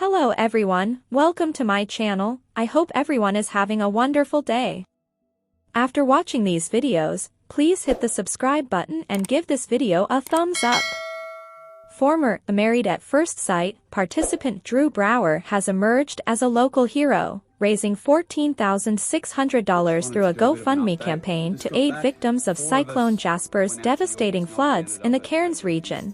Hello everyone, welcome to my channel. I hope everyone is having a wonderful day. After watching these videos, please hit the subscribe button and give this video a thumbs up. Former Married at First Sight participant Drew Brower has emerged as a local hero, raising $14,600 through a GoFundMe campaign to aid victims of Cyclone Jasper's devastating floods in the Cairns region.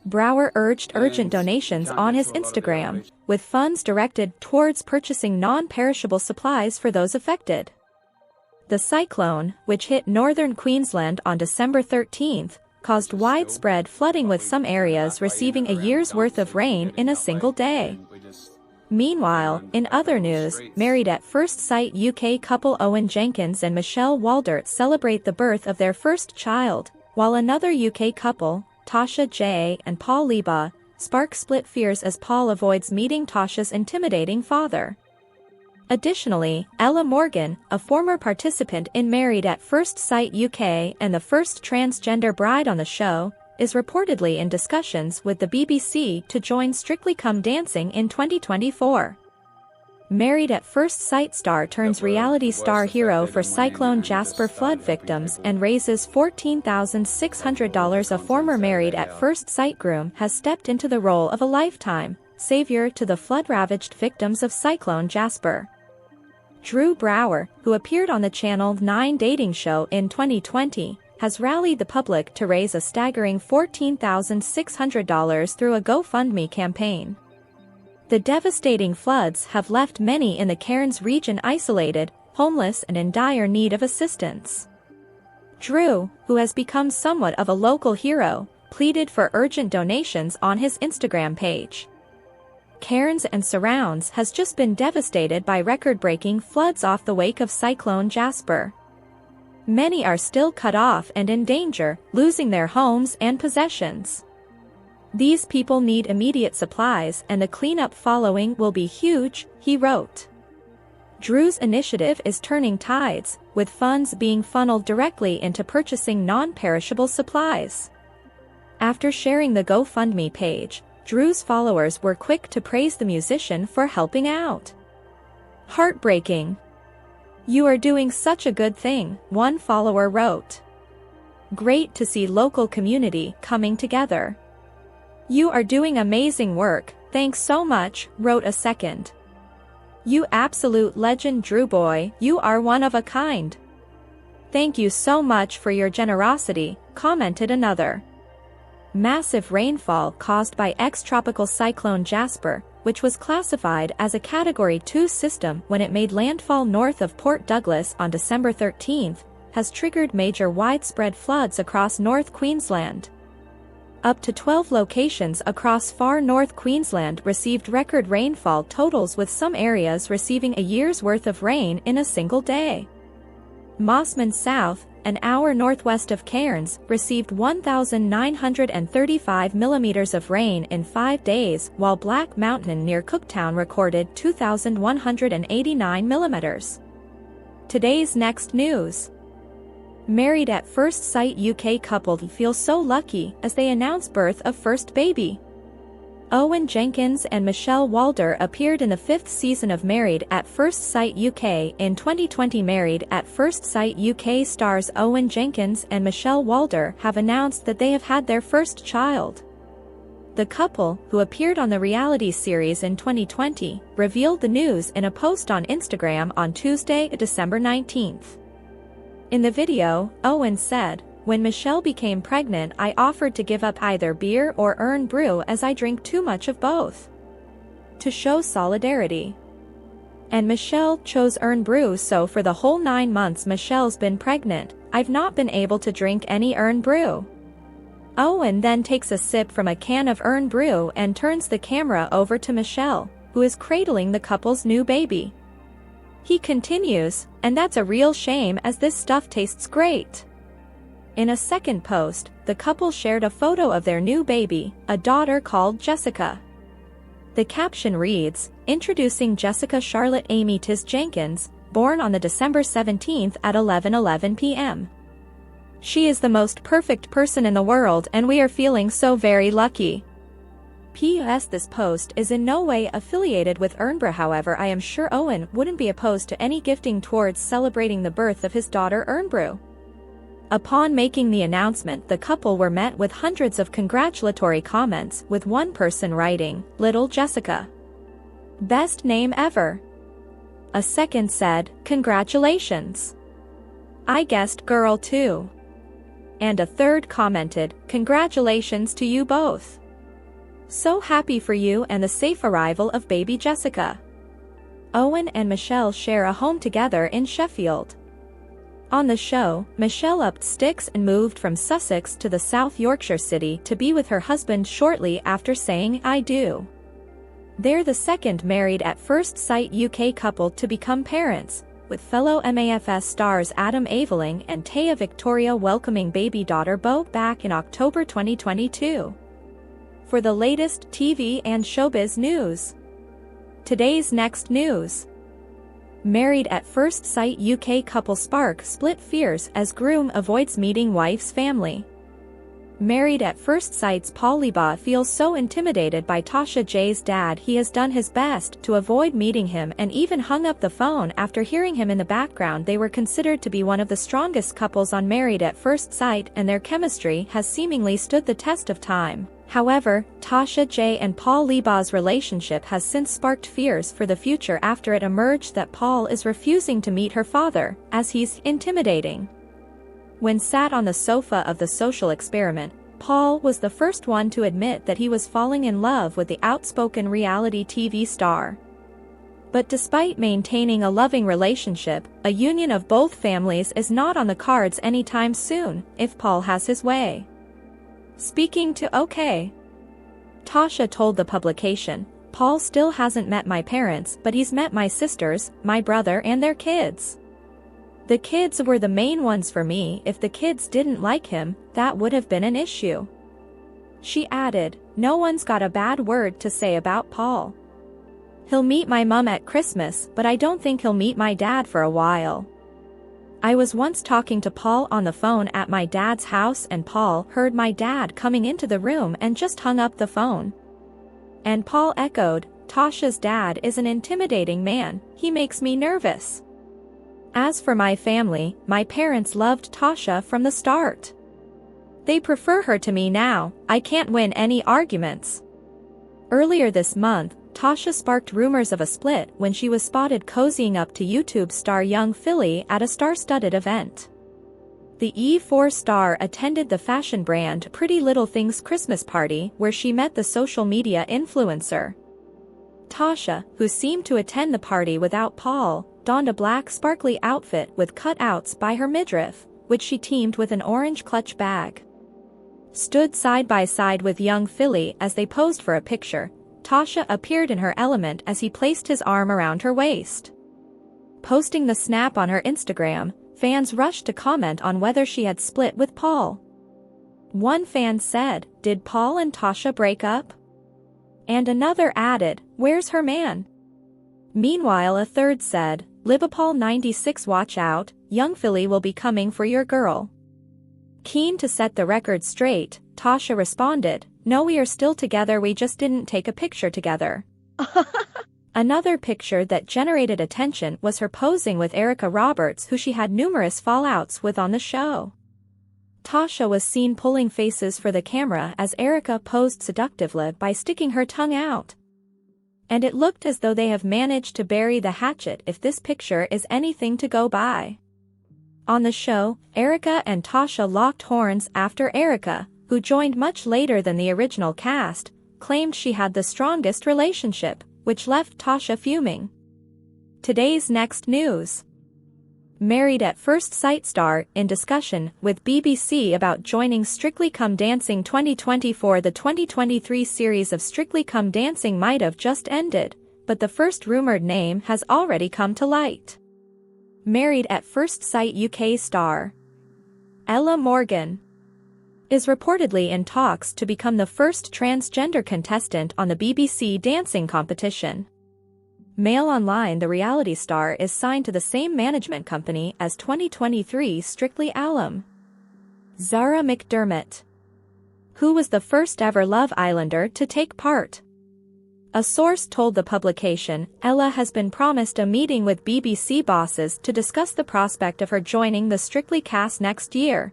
Brower urged urgent donations on his Instagram, with funds directed towards purchasing non-perishable supplies for those affected. The cyclone, which hit northern Queensland on December 13th, caused widespread flooding, with some areas receiving a year's worth of rain in a single day. Meanwhile, in other news, Married at First Sight UK couple Owen Jenkins and Michelle Walder celebrate the birth of their first child, while another UK couple, Tasha J. and Paul Leba, spark split fears as Paul avoids meeting Tasha's intimidating father. Additionally, Ella Morgan, a former participant in Married at First Sight UK and the first transgender bride on the show, is reportedly in discussions with the BBC to join Strictly Come Dancing in 2024. Married at First Sight star turns reality star hero for Cyclone Jasper flood victims and raises $14,600. A former Married at First Sight groom has stepped into the role of a lifetime savior to the flood-ravaged victims of Cyclone Jasper. Drew Brower, who appeared on the Channel 9 dating show in 2020, has rallied the public to raise a staggering $14,600 through a GoFundMe campaign. The devastating floods have left many in the Cairns region isolated, homeless and in dire need of assistance. Drew, who has become somewhat of a local hero, pleaded for urgent donations on his Instagram page. Cairns and surrounds has just been devastated by record-breaking floods off the wake of Cyclone Jasper. Many are still cut off and in danger, losing their homes and possessions. These people need immediate supplies and the cleanup following will be huge, he wrote. Drew's initiative is turning tides, with funds being funneled directly into purchasing non-perishable supplies. After sharing the GoFundMe page, Drew's followers were quick to praise the musician for helping out. Heartbreaking. "You are doing such a good thing," one follower wrote. "Great to see local community coming together. You are doing amazing work, thanks so much," wrote a second. "You absolute legend Drew boy, you are one of a kind. Thank you so much for your generosity," commented another. Massive rainfall caused by ex-tropical cyclone Jasper, which was classified as a Category 2 system when it made landfall north of Port Douglas on December 13th, has triggered major widespread floods across North Queensland. Up to 12 locations across far North Queensland received record rainfall totals, with some areas receiving a year's worth of rain in a single day. Mossman South, an hour northwest of Cairns, received 1,935 millimeters of rain in 5 days, while Black Mountain near Cooktown recorded 2,189 millimeters. Today's next news. Married at First Sight UK couple feel so lucky as they announce birth of first baby. Owen Jenkins and Michelle Walder appeared in the 5th season of Married at First Sight UK in 2020. Married at First Sight UK stars Owen Jenkins and Michelle Walder have announced that they have had their first child. The couple, who appeared on the reality series in 2020, revealed the news in a post on Instagram on Tuesday, December 19th. In the video, Owen said, "When Michelle became pregnant, I offered to give up either beer or Earn Brew as I drink too much of both, to show solidarity. And Michelle chose Earn Brew, so for the whole 9 months Michelle's been pregnant, I've not been able to drink any Earn Brew." Owen then takes a sip from a can of Earn Brew and turns the camera over to Michelle, who is cradling the couple's new baby. He continues, "And that's a real shame as this stuff tastes great." In a second post, the couple shared a photo of their new baby, a daughter called Jessica. The caption reads, "Introducing Jessica Charlotte Amy Tiz Jenkins, born on the December 17th at 11:11 p.m. She is the most perfect person in the world and we are feeling so very lucky. P.S. This post is in no way affiliated with Ernbra, however I am sure Owen wouldn't be opposed to any gifting towards celebrating the birth of his daughter Ernbru. Upon making the announcement, the couple were met with hundreds of congratulatory comments, with one person writing, "Little Jessica. Best name ever." A second said, "Congratulations. I guessed girl too." And a third commented, "Congratulations to you both. So happy for you and the safe arrival of baby Jessica." Owen and Michelle share a home together in Sheffield. On the show, Michelle upped sticks and moved from Sussex to the South Yorkshire city to be with her husband shortly after saying "I do." They're the second Married at First Sight UK couple to become parents, with fellow MAFS stars Adam Aveling and Taya Victoria welcoming baby daughter Bo back in October 2022. For the latest TV and showbiz news. Today's next news. Married at First Sight UK couple spark split fears as groom avoids meeting wife's family. Married at First Sight's Paul Liba feels so intimidated by Tasha J's dad he has done his best to avoid meeting him and even hung up the phone after hearing him in the background. They were considered to be one of the strongest couples on Married at First Sight, and their chemistry has seemingly stood the test of time. However, Tasha J and Paul Liba's relationship has since sparked fears for the future after it emerged that Paul is refusing to meet her father, as he's intimidating. When sat on the sofa of The Social Experiment, Paul was the first one to admit that he was falling in love with the outspoken reality TV star. But despite maintaining a loving relationship, a union of both families is not on the cards anytime soon, if Paul has his way. Speaking to OK. Tasha told the publication, "Paul still hasn't met my parents, but he's met my sisters, my brother and their kids. The kids were the main ones for me. If the kids didn't like him, that would have been an issue." She added, "No one's got a bad word to say about Paul. He'll meet my mum at Christmas, but I don't think he'll meet my dad for a while. I was once talking to Paul on the phone at my dad's house and Paul heard my dad coming into the room and just hung up the phone." And Paul echoed, "Tasha's dad is an intimidating man, he makes me nervous. As for my family, my parents loved Tasha from the start. They prefer her to me now, I can't win any arguments." Earlier this month, Tasha sparked rumors of a split when she was spotted cozying up to YouTube star Young Philly at a star-studded event. The E4 star attended the fashion brand Pretty Little Things Christmas party where she met the social media influencer. Tasha, who seemed to attend the party without Paul, donned a black sparkly outfit with cutouts by her midriff, which she teamed with an orange clutch bag. Stood side by side with Young Philly as they posed for a picture, Tasha appeared in her element as he placed his arm around her waist. Posting the snap on her Instagram, fans rushed to comment on whether she had split with Paul. One fan said, "Did Paul and Tasha break up?" And another added, "Where's her man?" Meanwhile, a third said, "Liverpool 96 watch out, Young Philly will be coming for your girl." Keen to set the record straight, Tasha responded, "No, we are still together, we just didn't take a picture together." Another picture that generated attention was her posing with Erica Roberts, who she had numerous fallouts with on the show. Tasha was seen pulling faces for the camera as Erica posed seductively by sticking her tongue out. And it looked as though they have managed to bury the hatchet if this picture is anything to go by. On the show, Erica and Tasha locked horns after Erica, who joined much later than the original cast, claimed she had the strongest relationship, which left Tasha fuming. Today's next news. Married at First Sight star in discussion with BBC about joining Strictly Come Dancing 2024. The 2023 series of Strictly Come Dancing might have just ended, but the first rumored name has already come to light. Married at First Sight UK star Ella Morgan is reportedly in talks to become the first transgender contestant on the BBC dancing competition. Mail Online: the reality star is signed to the same management company as 2023 Strictly alum Zara McDermott. who was the first ever Love Islander to take part. A source told the publication, Ella has been promised a meeting with BBC bosses to discuss the prospect of her joining the Strictly cast next year.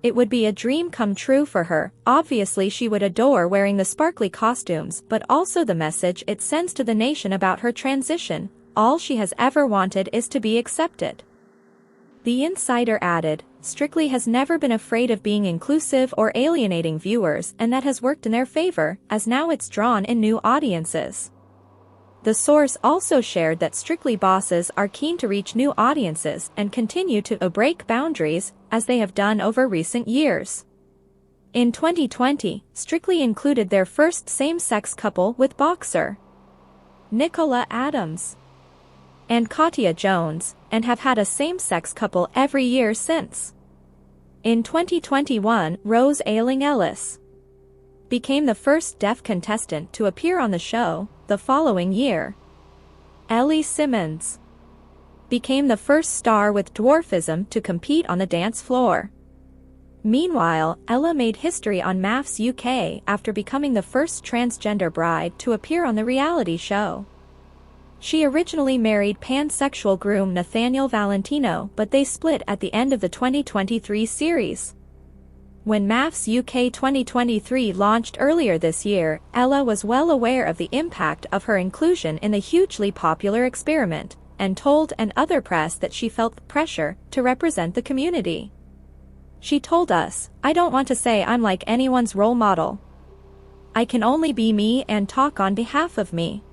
It would be a dream come true for her. Obviously she would adore wearing the sparkly costumes, but also the message it sends to the nation about her transition. All she has ever wanted is to be accepted. The insider added, Strictly has never been afraid of being inclusive or alienating viewers, and that has worked in their favor, as now it's drawn in new audiences. The source also shared that Strictly bosses are keen to reach new audiences and continue to break boundaries, as they have done over recent years. In 2020, Strictly included their first same-sex couple with boxer Nicola Adams and Katya Jones, and have had a same-sex couple every year since. In 2021, Rose Ayling-Ellis became the first deaf contestant to appear on the show. The following year, Ellie Simmons became the first star with dwarfism to compete on the dance floor. Meanwhile, Ella made history on MAFS UK after becoming the first transgender bride to appear on the reality show. She originally married pansexual groom Nathaniel Valentino, but they split at the end of the 2023 series. When MAFS UK 2023 launched earlier this year, Ella was well aware of the impact of her inclusion in the hugely popular experiment, and told and other press that she felt the pressure to represent the community. She told us, I don't want to say I'm like anyone's role model. I can only be me and talk on behalf of me.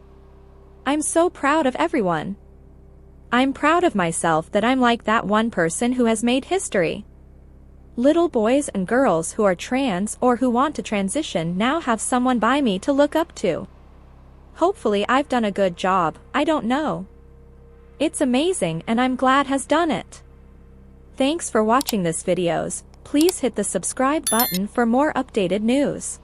I'm so proud of everyone. I'm proud of myself that I'm like that one person who has made history. Little boys and girls who are trans or who want to transition now have someone by me to look up to. Hopefully I've done a good job, I don't know. It's amazing and I'm glad has done it. Thanks for watching this videos. Please hit the subscribe button for more updated news.